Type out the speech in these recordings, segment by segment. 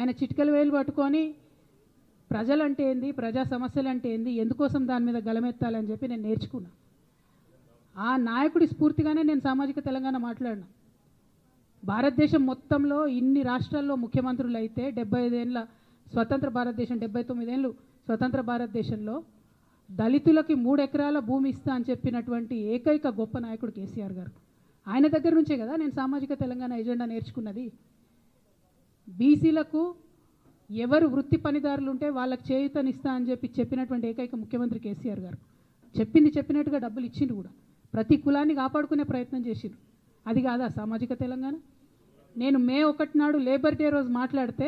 ఆయన చిటికల వేలు పట్టుకొని ప్రజలంటే ఏంది, ప్రజా సమస్యలు అంటే ఏంది, ఎందుకోసం దాని మీద గలమెత్తాలని చెప్పి నేను నేర్చుకున్నా. ఆ నాయకుడి స్ఫూర్తిగానే నేను సామాజిక తెలంగాణ మాట్లాడినా. భారతదేశం మొత్తంలో ఇన్ని రాష్ట్రాల్లో ముఖ్యమంత్రులు అయితే 75 ఏళ్ళ స్వతంత్ర భారతదేశం, 79 ఏళ్ళు స్వతంత్ర భారతదేశంలో దళితులకి 3 ఎకరాల భూమి ఇస్తా అని చెప్పినటువంటి ఏకైక గొప్ప నాయకుడు కేసీఆర్ గారు. ఆయన దగ్గర నుంచే కదా నేను సామాజిక తెలంగాణ ఎజెండా నేర్చుకున్నది. బీసీలకు ఎవరు వృత్తి పనిదారులు ఉంటే వాళ్ళకి చేయూతనిస్తా అని చెప్పినటువంటి ఏకైక ముఖ్యమంత్రి కేసీఆర్ గారు. చెప్పినట్టుగా డబ్బులు ఇచ్చిండు కూడా. ప్రతి కులాన్ని కాపాడుకునే ప్రయత్నం చేసిండు. అది కాదా సామాజిక తెలంగాణ? నేను మే 1 నాడు లేబర్ డే రోజు మాట్లాడితే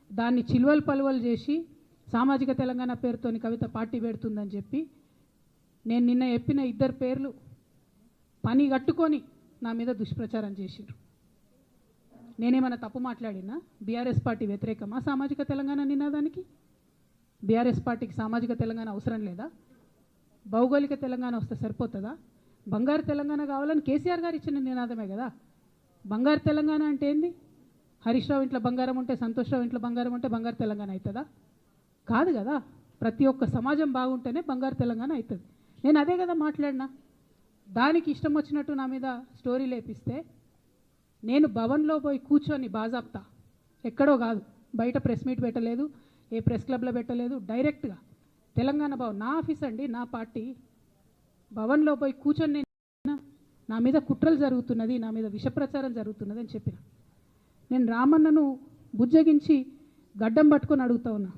దాన్ని చిల్వలు పలువలు చేసి సామాజిక తెలంగాణ పేరుతోని కవిత పార్టీ పెడుతుందని చెప్పి నేను నిన్న చెప్పిన 2 పేర్లు పని కట్టుకొని నా మీద దుష్ప్రచారం చేసిండ్రు. నేనేమైనా తప్పు మాట్లాడినా? బీఆర్ఎస్ పార్టీ వ్యతిరేకమా సామాజిక తెలంగాణ నినాదానికి? బీఆర్ఎస్ పార్టీకి సామాజిక తెలంగాణ అవసరం లేదా? భౌగోళిక తెలంగాణ వస్తే సరిపోతుందా? బంగారు తెలంగాణ కావాలని కేసీఆర్ గారు ఇచ్చిన నినాదమే కదా. బంగారు తెలంగాణ అంటే ఏంది? హరీష్ రావు ఇంట్లో బంగారం ఉంటే, సంతోష్ రావు ఇంట్లో బంగారం ఉంటే బంగారు తెలంగాణ అవుతుందా? కాదు కదా. ప్రతి ఒక్క సమాజం బాగుంటేనే బంగారు తెలంగాణ అవుతుంది. నేను అదే కదా మాట్లాడినా. దానికి ఇష్టం వచ్చినట్టు నా మీద స్టోరీ లేపిస్తే నేను భవన్లో పోయి కూర్చొని బాజాప్తా, ఎక్కడో కాదు, బయట ప్రెస్ మీట్ పెట్టలేదు, ఏ ప్రెస్ క్లబ్లో పెట్టలేదు, డైరెక్ట్గా తెలంగాణ భవన్ నా ఆఫీస్ అండి, నా పార్టీ భవన్లో పోయి కూర్చొని నా మీద కుట్రలు జరుగుతున్నది, నా మీద విషప్రచారం జరుగుతున్నది అని చెప్పిన. నేను రామన్నను బుజ్జగించి గడ్డం పట్టుకొని అడుగుతా ఉన్నా,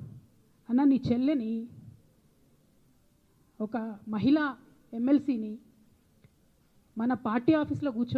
అన్న నీ చెల్లెని, ఒక మహిళా ఎమ్మెల్సీని మన పార్టీ ఆఫీస్లో కూర్చో